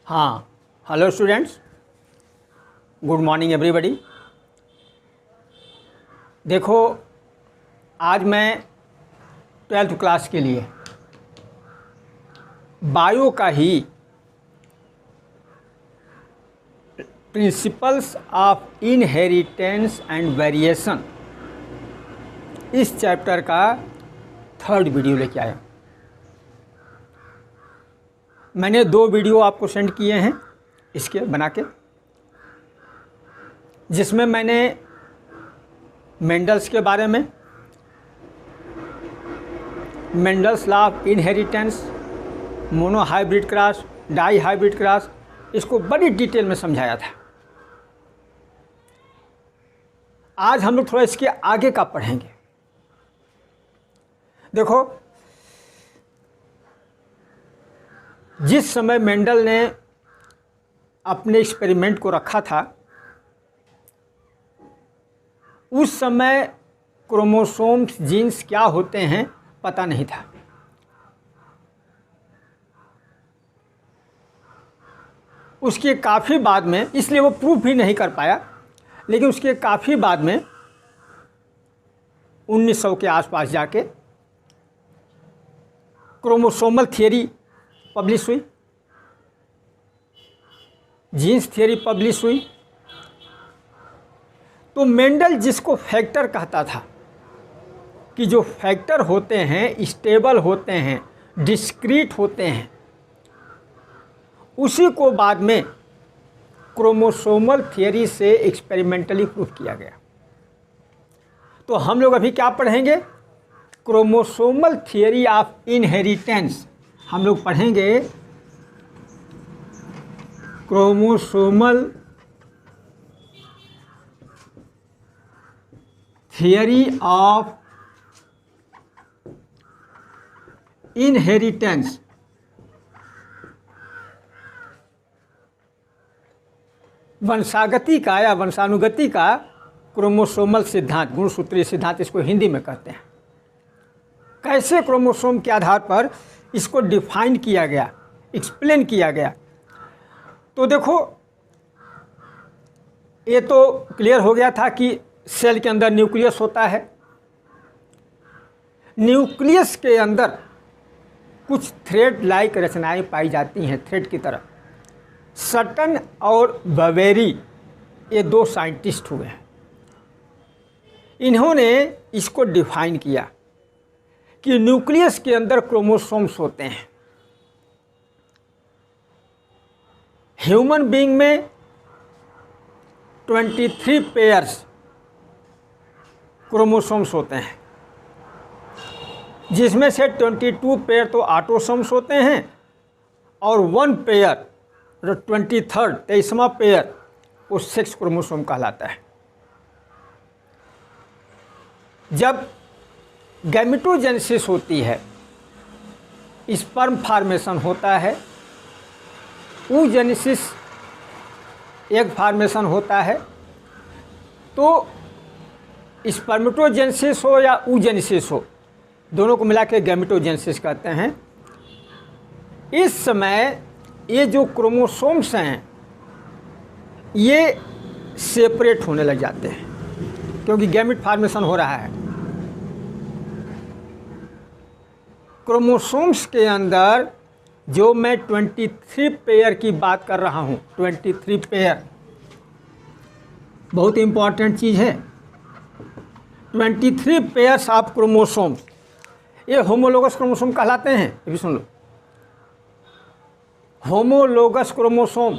हाँ, hello students, good morning everybody. देखो, आज मैं 12th क्लास के लिए बायो का ही principles of inheritance and variation इस चैप्टर का 3rd वीडियो लेके आया। मैंने 2 वीडियो आपको सेंड किए हैं इसके बना के, जिसमें मैंने मेंडल्स के बारे में, Mendel's law of inheritance, monohybrid cross, dihybrid cross, इसको बड़ी डिटेल में समझाया था। आज हम लोग थोड़ा इसके आगे का पढ़ेंगे। देखो, जिस समय मेंडल ने अपने एक्सपेरिमेंट को रखा था, उस समय क्रोमोसोम्स जीन्स क्या होते हैं पता नहीं था। उसके काफ़ी बाद में, इसलिए वो प्रूफ भी नहीं कर पाया, लेकिन उसके काफ़ी बाद में 1900 के आसपास जाके क्रोमोसोमल थियरी पब्लिश हुई, जीन्स थियरी पब्लिश हुई। तो मेंडल जिसको फैक्टर कहता था कि जो फैक्टर होते हैं स्टेबल होते हैं, डिस्क्रीट होते हैं, उसी को बाद में क्रोमोसोमल थियरी से एक्सपेरिमेंटली प्रूफ किया गया। तो हम लोग अभी क्या पढ़ेंगे? क्रोमोसोमल थियरी ऑफ इनहेरिटेंस हम लोग पढ़ेंगे। Chromosomal theory of inheritance. वंशागति का या वंशानुगति का क्रोमोसोमल सिद्धांत, गुणसूत्रीय सिद्धांत इसको हिंदी में कहते हैं। कैसे क्रोमोसोम के आधार पर इसको डिफाइन किया गया, एक्सप्लेन किया गया। तो देखो, ये तो क्लियर हो गया था कि सेल के अंदर न्यूक्लियस होता है। न्यूक्लियस के अंदर कुछ थ्रेड लाइक रचनाएं पाई जाती हैं, थ्रेड की तरह। सटन और बवेरी ये 2 साइंटिस्ट हुए हैं। इन्होंने इसको डिफाइन किया कि न्यूक्लियस के अंदर क्रोमोसोम्स होते हैं। ह्यूमन बीइंग में 23 पेयर्स क्रोमोसोम्स होते हैं, जिसमें से 22 पेयर तो ऑटोसोम्स होते हैं और 1 पेयर, 23वां पेयर, वो सेक्स क्रोमोसोम कहलाता है। जब गैमेटोजेनेसिस होती है, स्पर्म फार्मेशन होता है, oogenesis एग फार्मेशन होता है। तो स्पर्मेटोजेनेसिस हो या oogenesis हो, दोनों को मिला के गैमेटोजेनेसिस कहते हैं। इस समय ये जो क्रोमोसोम्स हैं ये सेपरेट होने लग जाते हैं, क्योंकि गैमेट फार्मेशन हो रहा है। क्रोमोसोम्स के अंदर जो मैं 23 पेयर की बात कर रहा हूँ, 23 पेयर बहुत इम्पॉर्टेंट चीज़ है। 23 पेयर्स ऑफ क्रोमोसोम्स ये होमोलोगस क्रोमोसोम कहलाते हैं। ये भी सुन लो, होमोलोगस क्रोमोसोम।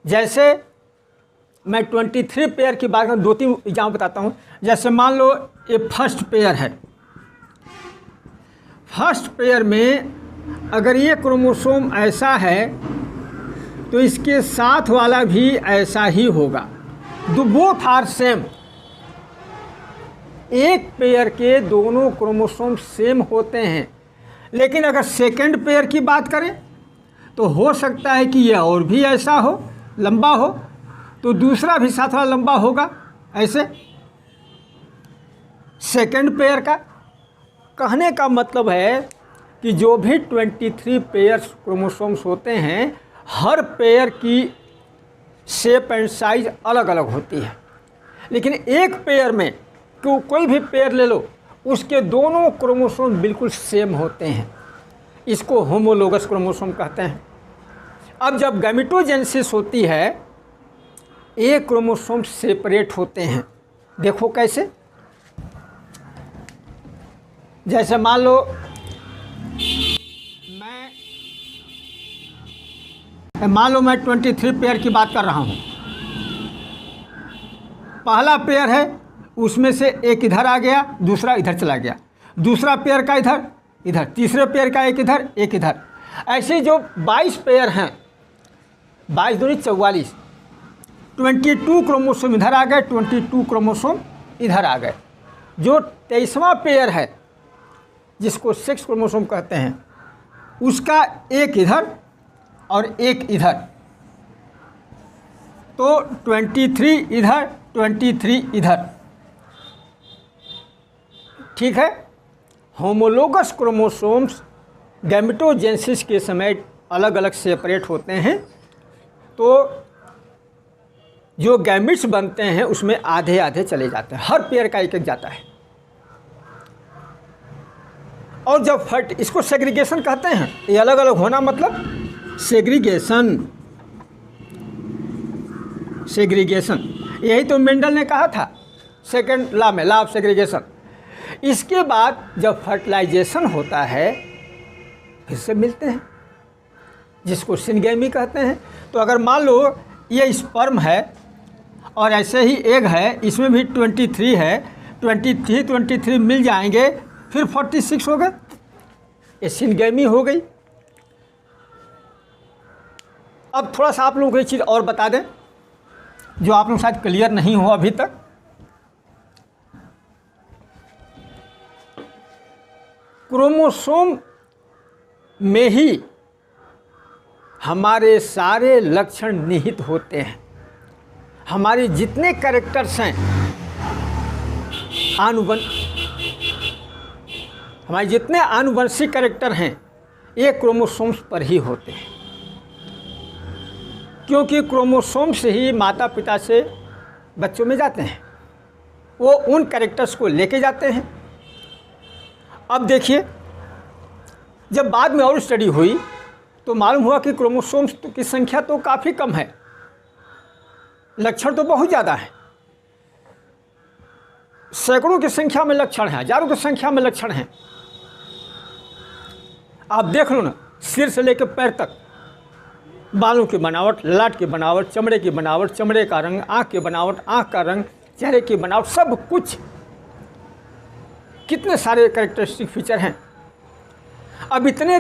जैसे मैं 23 पेयर की बात कर, 2-3 एग्जाम्पल बताता हूँ। जैसे मान लो ये फर्स्ट पेयर है। फर्स्ट पेयर में अगर ये क्रोमोसोम ऐसा है तो इसके साथ वाला भी ऐसा ही होगा। दो बोथ आर सेम। एक पेयर के दोनों क्रोमोसोम सेम होते हैं। लेकिन अगर सेकंड पेयर की बात करें तो हो सकता है कि यह और भी ऐसा हो, लंबा हो, तो दूसरा भी साथ वाला लंबा होगा। ऐसे सेकंड पेयर का कहने का मतलब है कि जो भी 23 पेयर्स क्रोमोसोम्स होते हैं, हर पेयर की शेप एंड साइज अलग अलग होती है। लेकिन एक पेयर में कोई भी पेयर ले लो, उसके दोनों क्रोमोसोम बिल्कुल सेम होते हैं। इसको होमोलोगस क्रोमोसोम कहते हैं। अब जब गैमेटोजेनेसिस होती है, एक क्रोमोसोम सेपरेट होते हैं। देखो कैसे, जैसे मान लो मैं 23 पेयर की बात कर रहा हूँ। पहला पेयर है, उसमें से एक इधर आ गया, दूसरा इधर चला गया, दूसरा पेयर का इधर इधर, तीसरे पेयर का एक इधर एक इधर। ऐसे जो 22 पेयर हैं, 22 दूनी 44, 22 क्रोमोसोम इधर आ गए, 22 क्रोमोसोम इधर आ गए। जो 23वां पेयर है, जिसको सेक्स क्रोमोसोम कहते हैं, उसका एक इधर और एक इधर, तो 23 इधर 23 इधर। ठीक है। होमोलोगस क्रोमोसोम्स गैमेटोजेनेसिस के समय अलग अलग सेपरेट होते हैं, तो जो गैमिट्स बनते हैं उसमें आधे आधे चले जाते हैं, हर पेयर का एक एक जाता है। और जब इसको सेग्रीगेशन कहते हैं। ये अलग अलग होना मतलब सेग्रीगेशन। यही तो मेंडल ने कहा था सेकंड लॉ में, लॉ ऑफ सेग्रीगेशन। इसके बाद जब फर्टिलाइजेशन होता है, फिर से मिलते हैं, जिसको सिनगेमी कहते हैं। तो अगर मान लो ये स्पर्म है और ऐसे ही एग है, इसमें भी 23 है, 23 मिल जाएंगे, फिर 46 हो गए, ये सिनगेमी हो गई। अब थोड़ा सा आप लोगों को एक चीज़ और बता दें, जो आप लोग शायद क्लियर नहीं हो अभी तक। क्रोमोसोम में ही हमारे सारे लक्षण निहित होते हैं। हमारे जितने कैरेक्टर्स हैं हमारे जितने आनुवंशिक कैरेक्टर हैं, ये क्रोमोसोम्स पर ही होते हैं, क्योंकि क्रोमोसोम्स ही माता पिता से बच्चों में जाते हैं, वो उन कैरेक्टर्स को लेके जाते हैं। अब देखिए, जब बाद में और स्टडी हुई तो मालूम हुआ कि क्रोमोसोम्स की संख्या तो काफ़ी कम है, लक्षण तो बहुत ज़्यादा है। सैकड़ों की संख्या में लक्षण हैं, हजारों की संख्या में लक्षण हैं। आप देख लो ना, सिर से लेकर पैर तक, बालों की बनावट, ललाट की बनावट, चमड़े की बनावट, चमड़े का रंग, आँख की बनावट, आँख का रंग, चेहरे की बनावट, सब कुछ, कितने सारे कैरेक्टरिस्टिक फीचर हैं। अब इतने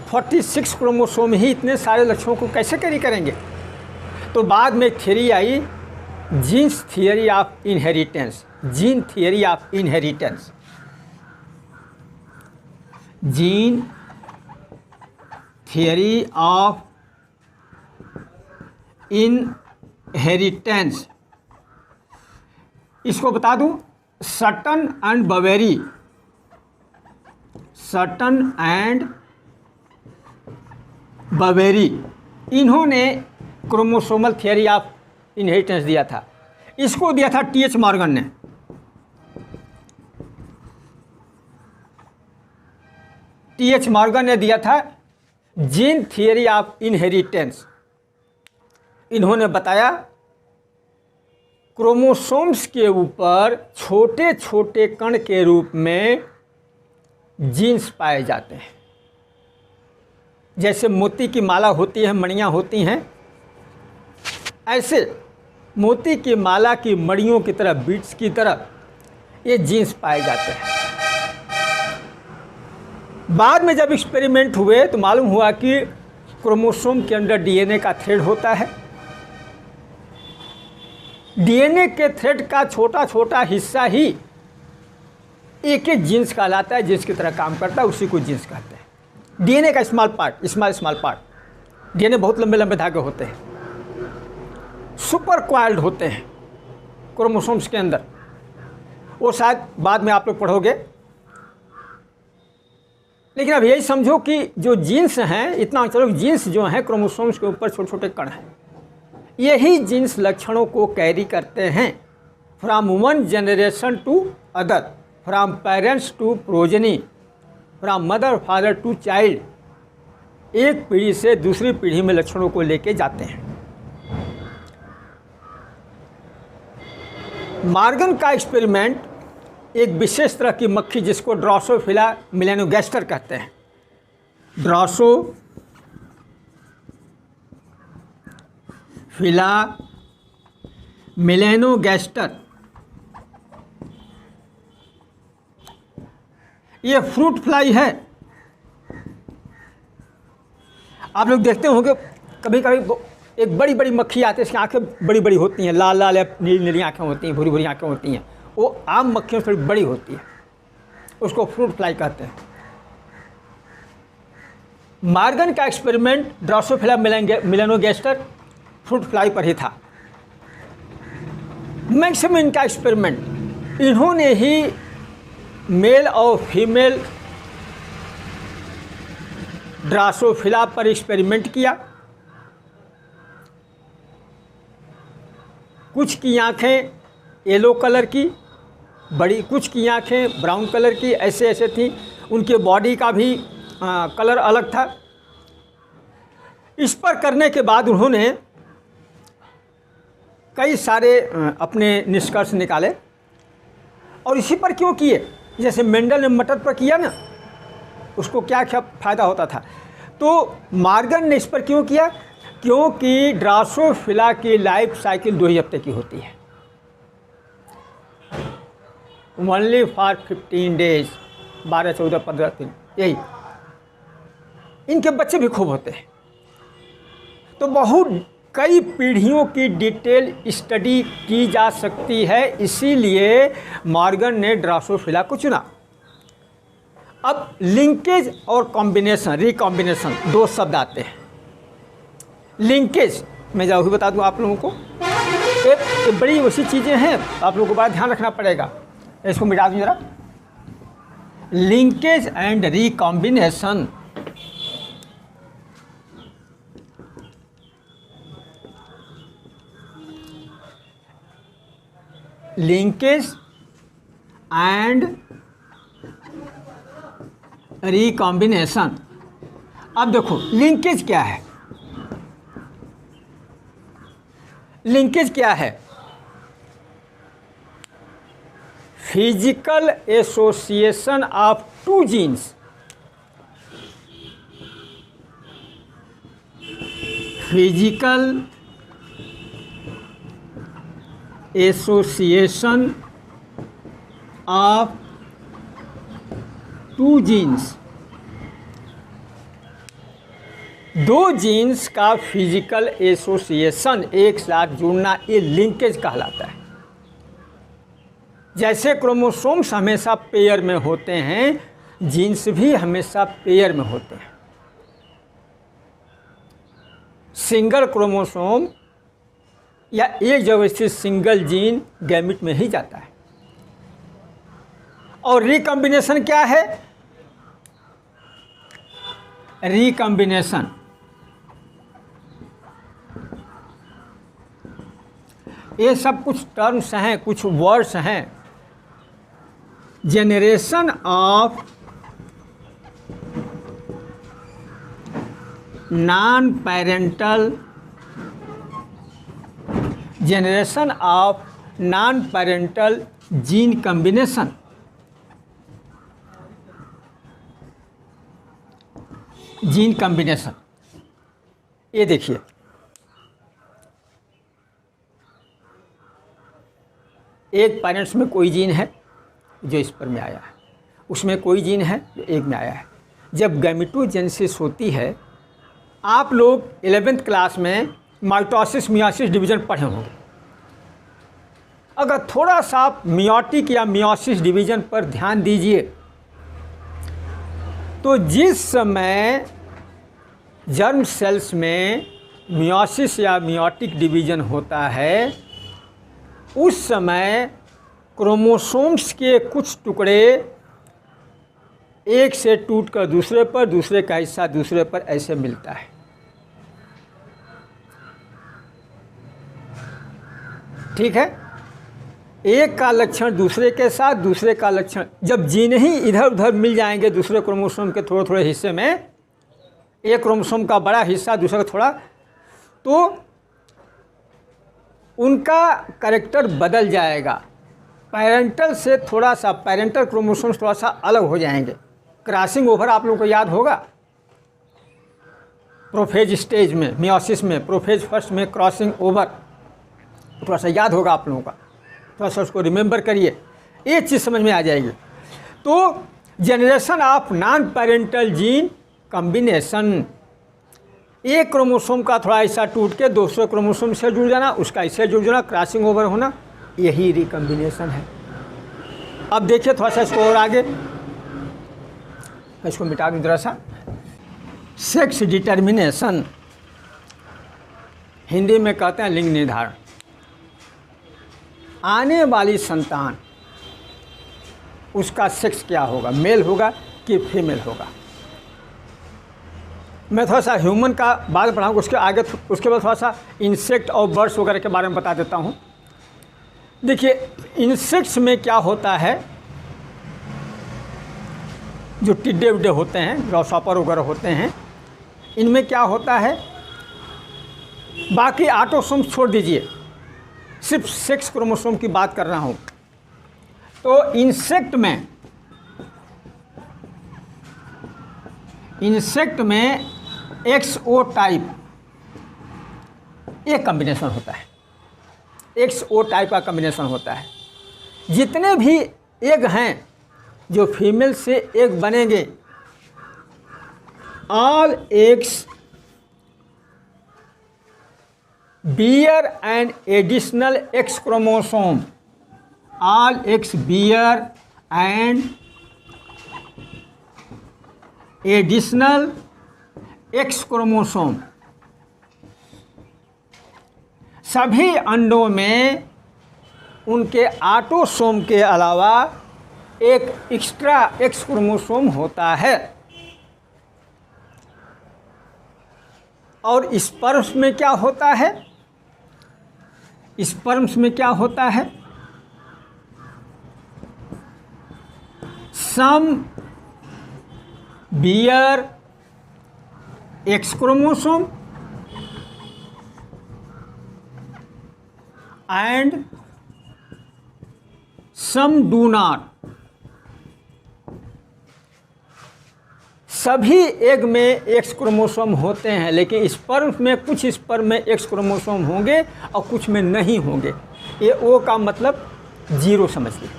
46 क्रोमोसोम ही इतने सारे लक्षणों को कैसे कैरी करेंगे? तो बाद में एक थ्योरी आई, genes theory of inheritance. Gene theory of inheritance, gene theory of inheritance. इसको बता दूं, Sutton and Boveri, Sutton and Boveri, इन्होंने क्रोमोसोमल थियरी ऑफ इनहेरिटेंस दिया था। इसको दिया था टी.एच. मॉर्गन ने। टी.एच. मॉर्गन ने दिया था जीन थियरी ऑफ इनहेरिटेंस। इन्होंने बताया क्रोमोसोम्स के ऊपर छोटे छोटे कण के रूप में जीन्स पाए जाते हैं। जैसे मोती की माला होती है, मणियाँ होती हैं, ऐसे मोती की माला की मणियों की तरह, बीट्स की तरह ये जीन्स पाए जाते हैं। बाद में जब एक्सपेरिमेंट हुए तो मालूम हुआ कि क्रोमोसोम के अंदर डीएनए का थ्रेड होता है। डीएनए के थ्रेड का छोटा छोटा हिस्सा ही एक एक जीन्स कहलाता है, जीन्स की तरह काम करता है, उसी को जीन्स कहते हैं। डीएनए का स्मॉल पार्ट। डीएनए बहुत लंबे लंबे धागे होते हैं, सुपर क्वाइल्ड होते हैं क्रोमोसोम्स के अंदर। वो शायद बाद में आप लोग पढ़ोगे, लेकिन अब यही समझो कि जो जीन्स हैं, इतना चलो जीन्स जो हैं क्रोमोसोम्स के ऊपर छोटे छोटे कण हैं, यही जीन्स लक्षणों को कैरी करते हैं from one generation to other, from parents to progeny, from mother father to child. एक पीढ़ी से दूसरी पीढ़ी में लक्षणों को लेके जाते हैं। मॉर्गन का एक्सपेरिमेंट एक विशेष तरह की मक्खी जिसको ड्रोसोफिला मेलानोगैस्टर कहते हैं, ड्रोसोफिला मेलानोगैस्टर, ये फ्रूट फ्लाई है। आप लोग देखते होंगे कभी कभी एक बड़ी बड़ी मक्खी आती है, इसकी आंखें बड़ी बड़ी होती हैं, लाल लाल या नीली नीली आंखें होती हैं, भूरी भूरी आंखें होती हैं, वो आम मक्खियों से थोड़ी बड़ी होती है, उसको फ्रूट फ्लाई कहते हैं। मॉर्गन का एक्सपेरिमेंट ड्रोसोफिला मेलानोगैस्टर फ्रूट फ्लाई पर ही था। मैक्सिमम का एक्सपेरिमेंट इन्होंने ही मेल और फीमेल ड्रोसोफिला पर एक्सपेरिमेंट किया। कुछ की आँखें येलो कलर की बड़ी, कुछ की आँखें ब्राउन कलर की, ऐसे ऐसे थी, उनके बॉडी का भी कलर अलग था। इस पर करने के बाद उन्होंने कई सारे अपने निष्कर्ष निकाले। और इसी पर क्यों किए? जैसे मेंडल ने मटर पर किया ना, उसको क्या क्या फ़ायदा होता था, तो मॉर्गन ने इस पर क्यों किया? क्योंकि ड्रोसोफिला की लाइफ साइकिल 2 ही हफ्ते की होती है, ओनली फॉर 15 डेज, 12, 14, 15 दिन, यही। इनके बच्चे भी खूब होते हैं। तो बहुत कई पीढ़ियों की डिटेल स्टडी की जा सकती है, इसीलिए मॉर्गन ने ड्रोसोफिला को चुना। अब लिंकेज और कॉम्बिनेशन, रिकॉम्बिनेशन 2 शब्द आते हैं। लिंकेज मैं जरूर बता दूं आप लोगों को, एक बड़ी वैसी चीज़ें हैं, आप लोगों को बड़ा ध्यान रखना पड़ेगा। इसको मिटा दूं जरा। Linkage and recombination, linkage and recombination. अब देखो लिंकेज क्या है? लिंकेज क्या है? Physical association of 2 genes, physical association of 2 genes, 2 genes का फिजिकल एसोसिएशन, एक साथ जुड़ना, ये लिंकेज कहलाता है। जैसे क्रोमोसोम्स हमेशा पेयर में होते हैं, जीन्स भी हमेशा पेयर में होते हैं। सिंगल क्रोमोसोम या एक जगह स्थित सिंगल जीन गैमिट में ही जाता है। और रिकॉम्बिनेशन क्या है? रिकॉम्बिनेशन ये सब कुछ टर्म्स हैं, कुछ वर्ड्स हैं। Generation of non parental, generation of non parental gene combination, gene combination. ये देखिए, एक पेरेंट्स में कोई जीन है जो इस पर में आया है, उसमें कोई जीन है जो एक में आया है। जब गैमेटोजेनेसिस होती है, आप लोग 11th क्लास में माइटोसिस मियोसिस डिवीज़न पढ़े होंगे। अगर थोड़ा सा आप मियोटिक या मियोसिस डिवीज़न पर ध्यान दीजिए, तो जिस समय जर्म सेल्स में मियोसिस या मियोटिक डिवीज़न होता है, उस समय क्रोमोसोम्स के कुछ टुकड़े एक से टूट कर दूसरे पर, दूसरे का हिस्सा दूसरे पर ऐसे मिलता है। ठीक है, एक का लक्षण दूसरे के साथ, दूसरे का लक्षण, जब जीन ही इधर उधर मिल जाएंगे दूसरे क्रोमोसोम के थोड़े थोड़े हिस्से में, एक क्रोमोसोम का बड़ा हिस्सा दूसरे का थोड़ा, तो उनका कैरेक्टर बदल जाएगा। पेरेंटल से थोड़ा सा, पेरेंटल क्रोमोसोम थोड़ा सा अलग हो जाएंगे। क्रॉसिंग ओवर आप लोगों को याद होगा, प्रोफेज स्टेज में, मियोसिस में, प्रोफेज फर्स्ट में क्रॉसिंग ओवर, थोड़ा सा याद होगा आप लोगों का, थोड़ा सा उसको रिमेंबर करिए, ये चीज़ समझ में आ जाएगी। तो generation of non parental gene combination, एक क्रोमोसोम का थोड़ा हिस्सा टूट के दूसरे क्रोमोसोम से जुड़ जाना, उसका इससे जुड़ जाना, क्रॉसिंग ओवर होना, यही रिकॉम्बिनेशन है। अब देखिए थोड़ा सा इसको और आगे, इसको मिटा दूँ जरा सा। सेक्स डिटर्मिनेशन, हिंदी में कहते हैं लिंग निर्धारण। आने वाली संतान, उसका सेक्स क्या होगा, मेल होगा कि फीमेल होगा। मैं थोड़ा सा ह्यूमन का बाद पढ़ाऊँगा, उसके आगे उसके बाद थोड़ा सा इंसेक्ट और बर्ड्स वगैरह के बारे में बता देता हूँ। देखिए इंसेक्ट्स में क्या होता है, जो टिड्डे उड्डे होते हैं, ग्रासहॉपर वगैरह होते हैं, इनमें क्या होता है, बाकी ऑटोसोम्स छोड़ दीजिए, सिर्फ सेक्स क्रोमोसोम की बात कर रहा हूँ। तो इंसेक्ट में XO टाइप एक कॉम्बिनेशन होता है, XO टाइप का कॉम्बिनेशन होता है। जितने भी एग हैं जो फीमेल से एग बनेंगे, all eggs bear an additional X chromosome, all eggs bear an additional X chromosome. सभी अंडों में उनके ऑटोसोम के अलावा एक एक्स्ट्रा X क्रोमोसोम होता है। और स्पर्म्स में क्या होता है, स्पर्म्स में क्या होता है, some bear X chromosome and some do not. सभी एग में X क्रोमोसोम होते हैं, लेकिन स्पर्म में कुछ स्पर्म में X क्रोमोसोम होंगे और कुछ में नहीं होंगे। ये O का मतलब 0 समझिए।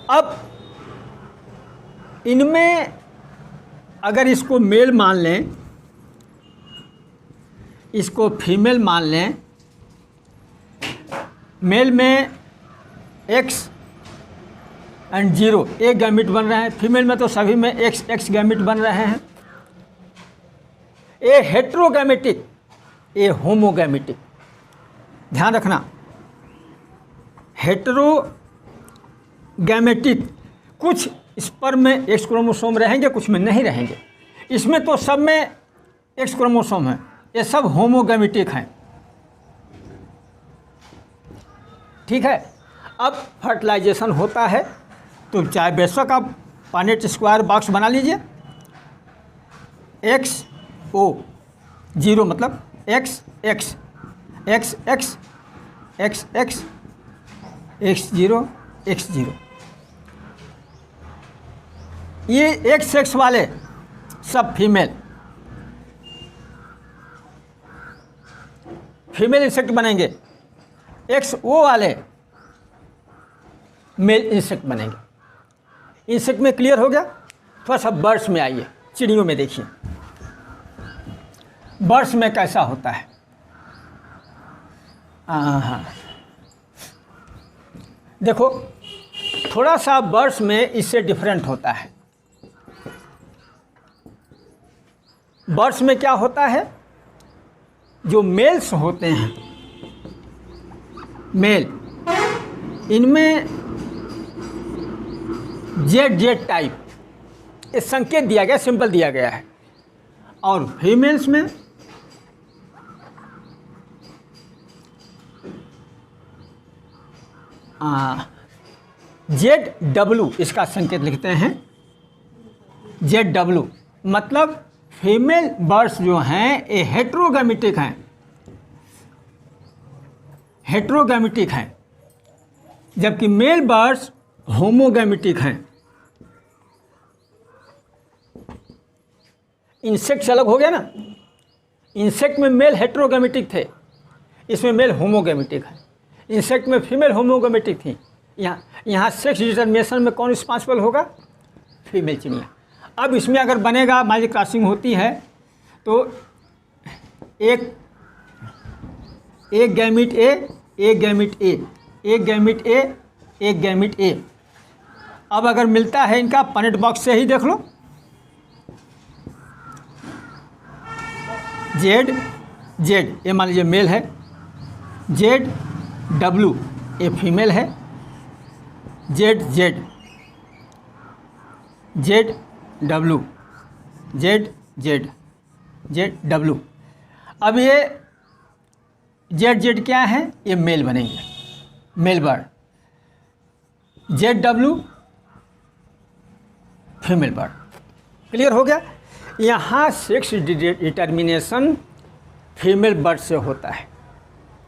अब इनमें अगर इसको मेल मान लें, इसको फीमेल मान लें, मेल में X एंड 0 एक गैमिट बन रहे हैं, फीमेल में तो सभी में X गैमिट बन रहे हैं। ए हेट्रोगैमेटिक, ए होमोगैमेटिक, ध्यान रखना। हेट्रोगैमेटिक, कुछ स्पर्म में X क्रोमोसोम रहेंगे, कुछ में नहीं रहेंगे। इसमें तो सब में X क्रोमोसोम है, ये सब होमोगैमेटिक हैं। ठीक है, अब फर्टिलाइजेशन होता है तो चाहे बेशक आप पानेट स्क्वायर बॉक्स बना लीजिए, XO 0 मतलब X X X X X X X0 X0। ये एक सेक्स वाले सब फीमेल इंसेक्ट बनेंगे, XO वाले मेल इंसेक्ट बनेंगे। इंसेक्ट में क्लियर हो गया। थोड़ा सा बर्ड्स में आइए, चिड़ियों में देखिए बर्ड्स में कैसा होता है। हाँ, देखो थोड़ा सा बर्ड्स में इससे डिफरेंट होता है। बर्ड्स में क्या होता है, जो मेल्स होते हैं, मेल, इनमें जेड जेड टाइप, ये संकेत दिया गया, सिंपल दिया गया है। और फीमेल्स में जेड डब्लू, इसका संकेत लिखते हैं जेड डब्लू, मतलब फीमेल बर्ड्स जो हैं ये हेट्रोगैमेटिक हैं, हेट्रोगैमेटिक हैं, जबकि मेल बर्ड्स होमोगैमेटिक हैं। इंसेक्ट से अलग हो गया ना, इंसेक्ट में मेल हेट्रोगैमेटिक थे, इसमें मेल होमोगैमेटिक है। इंसेक्ट में फीमेल होमोगैमेटिक थी, यहाँ सेक्स डिटर्मिनेशन में कौन रिस्पॉन्सिबल होगा? फीमेल चिड़िया। अब इसमें अगर बनेगा, मान लीजिए क्रॉसिंग होती है तो एक गैमिट ए, एक गैमिट ए, एक गैमिट ए, एक गैमिट ए। अब अगर मिलता है इनका, पनेट बॉक्स से ही देख लो, जेड जेड ये मान लीजिए मेल है, जेड डब्लू ये फीमेल है, Z Z, Z W, Z Z, Z W. अब ये जेड जेड क्या है? ये मेल बनेंगे, male bird. Z W female bird. Clear हो गया? यहाँ सेक्स डिटर्मिनेशन फीमेल बर्ड से होता है।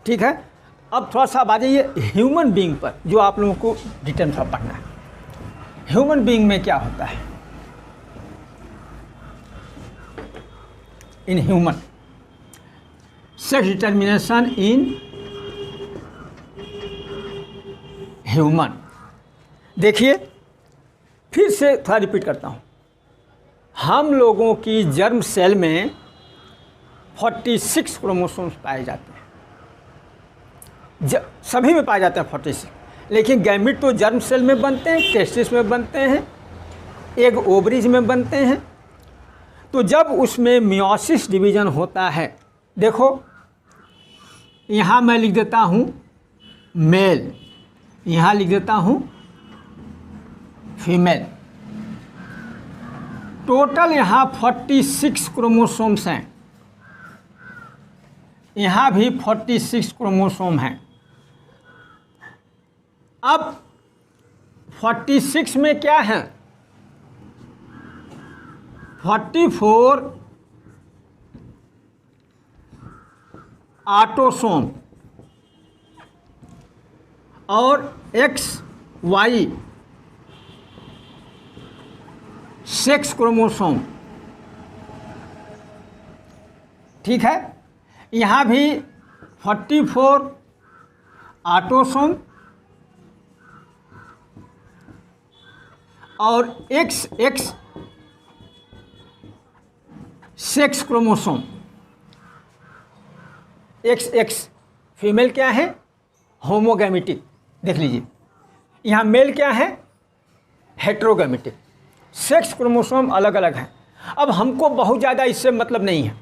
ठीक है, अब थोड़ा सा आ जाइए ह्यूमन बीइंग पर, जो आप लोगों को डिटेल में पढ़ना है। ह्यूमन बीइंग में क्या होता है? In human, sex determination in human. देखिए फिर से थोड़ा रिपीट करता हूँ, हम लोगों की जर्म सेल में 46 क्रोमोसोम्स पाए जाते हैं, सभी में पाए जाते हैं 46, लेकिन गैमिट तो जर्म सेल में बनते हैं, टेस्टिस में बनते हैं, एग ओवरीज में बनते हैं। तो जब उसमें मियोसिस डिवीज़न होता है, देखो यहाँ मैं लिख देता हूँ मेल, यहाँ लिख देता हूँ फीमेल। टोटल यहाँ 46 क्रोमोसोम्स हैं, यहाँ भी 46 क्रोमोसोम हैं। अब 46 में क्या है? 44 ऑटोसोम और एक्स वाई सेक्स क्रोमोसोम। ठीक है, यहाँ भी 44 ऑटोसोम और x x sex chromosome. X x female क्या है? होमोगैमेटिक। देख लीजिए, यहाँ मेल क्या है? हेट्रोगैमेटिक। सेक्स क्रोमोसोम अलग अलग हैं। अब हमको बहुत ज़्यादा इससे मतलब नहीं है,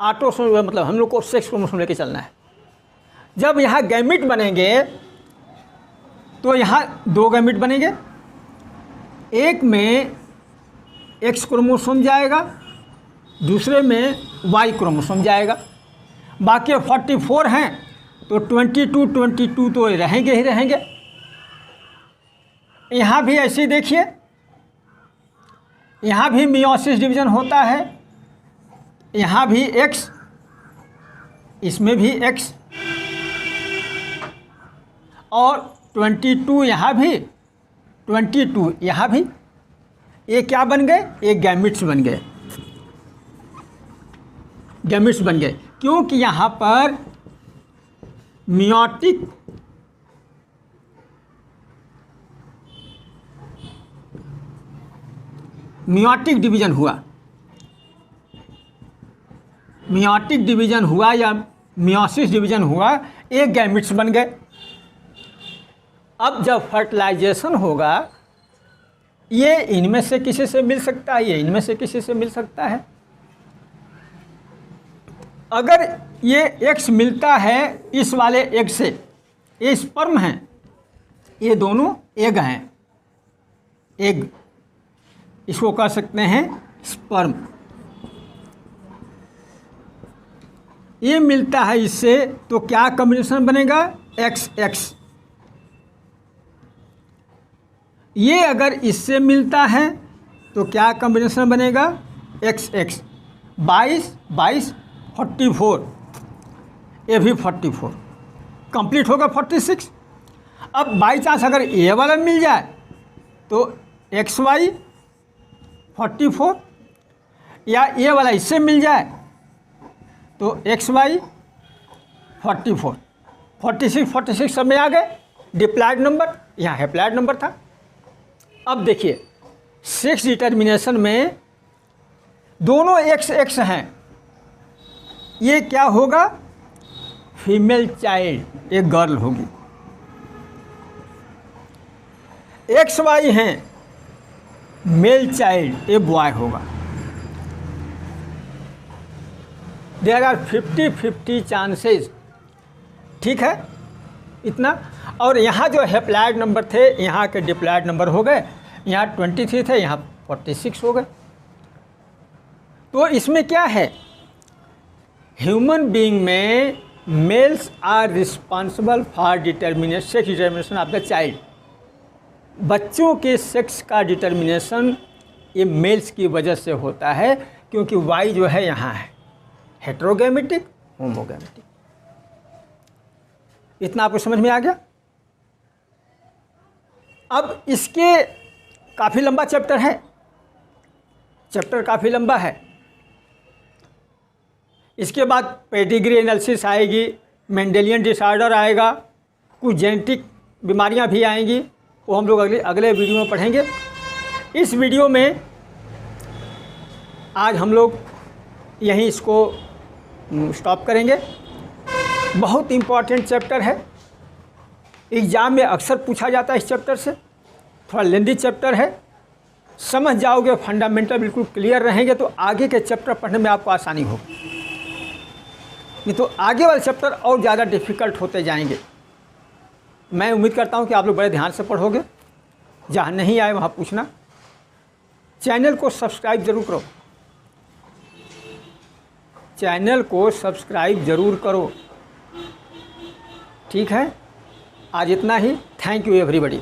ऑटोसोम मतलब हम लोग को सेक्स क्रोमोसोम लेके चलना है। जब यहाँ गैमिट बनेंगे तो यहाँ 2 गैमिट बनेंगे, एक में एक्स क्रोमोसोम जाएगा, दूसरे में वाई क्रोमोसोम जाएगा। बाकी 44 हैं तो 22 तो रहेंगे ही रहेंगे। यहाँ भी ऐसे ही देखिए, यहाँ भी मियोसिस डिवीज़न होता है, यहाँ भी एक्स, इसमें भी एक्स, और 22 यहाँ भी, 22 यहाँ भी। ये क्या बन गए? ये गैमिट्स बन गए, गैमिट्स बन गए, क्योंकि यहाँ पर मियोटिक डिवीज़न हुआ, मियोटिक डिवीज़न हुआ या मियोसिस डिवीज़न हुआ, एक गैमिट्स बन गए। अब जब फर्टिलाइजेशन होगा, ये इनमें से किसी से मिल सकता है, ये इनमें से किसी से मिल सकता है। अगर ये एक्स मिलता है इस वाले एग से, ये स्पर्म है, ये दोनों एग हैं, एग, इसको कह सकते हैं स्पर्म। ये मिलता है इससे, तो क्या कॉम्बिनेशन बनेगा? X x. ये अगर इससे मिलता है तो क्या कॉम्बिनेशन बनेगा? X x. 22 22 44, ये भी 44, कंप्लीट होगा 46। अब बाई चांस अगर ये वाला मिल जाए तो एक्स वाई 44, या ये वाला इससे मिल जाए तो एक्स वाई 44, 46 46 सब में आ गए डिप्लॉयड नंबर, यहाँ हैप्लॉयड नंबर था। अब देखिए सेक्स डिटर्मिनेशन में दोनों एक्स एक्स हैं, ये क्या होगा? फीमेल चाइल्ड, एक गर्ल होगी। एक्स वाई हैं, मेल चाइल्ड, ये बॉय होगा। देयर आर 50-50 चांसेस, ठीक है इतना। और यहाँ जो हैप्लॉयड नंबर थे, यहाँ के डिप्लॉयड नंबर हो गए, यहाँ 23 थे, यहाँ 46 हो गए। तो इसमें क्या है? ह्यूमन बीइंग में males are responsible for sex determination of the child. बच्चों के सेक्स का डिटर्मिनेशन ये मेल्स की वजह से होता है, क्योंकि वाई जो है यहाँ है हेटेरोगैमेटिक, होमोगैमेटिक। इतना आपको समझ में आ गया? अब इसके काफ़ी लंबा चैप्टर है, चैप्टर काफ़ी लंबा है। इसके बाद पेडिग्री एनालिसिस आएगी, मेंडेलियन डिसऑर्डर आएगा, कुछ जेनेटिक बीमारियां भी आएंगी, वो हम लोग अगले वीडियो में पढ़ेंगे। इस वीडियो में आज हम लोग यहीं इसको स्टॉप करेंगे। बहुत इम्पॉर्टेंट चैप्टर है, एग्ज़ाम में अक्सर पूछा जाता है इस चैप्टर से, थोड़ा लेंदी चैप्टर है। समझ जाओगे, फंडामेंटल बिल्कुल क्लियर रहेंगे तो आगे के चैप्टर पढ़ने में आपको आसानी होगी, नहीं तो आगे वाले चैप्टर और ज़्यादा डिफ़िकल्ट होते जाएंगे। मैं उम्मीद करता हूँ कि आप लोग बड़े ध्यान से पढ़ोगे, जहाँ नहीं आए वहाँ पूछना। चैनल को सब्सक्राइब ज़रूर करो, चैनल को सब्सक्राइब ज़रूर करो, ठीक है। आज इतना ही। Thank you everybody.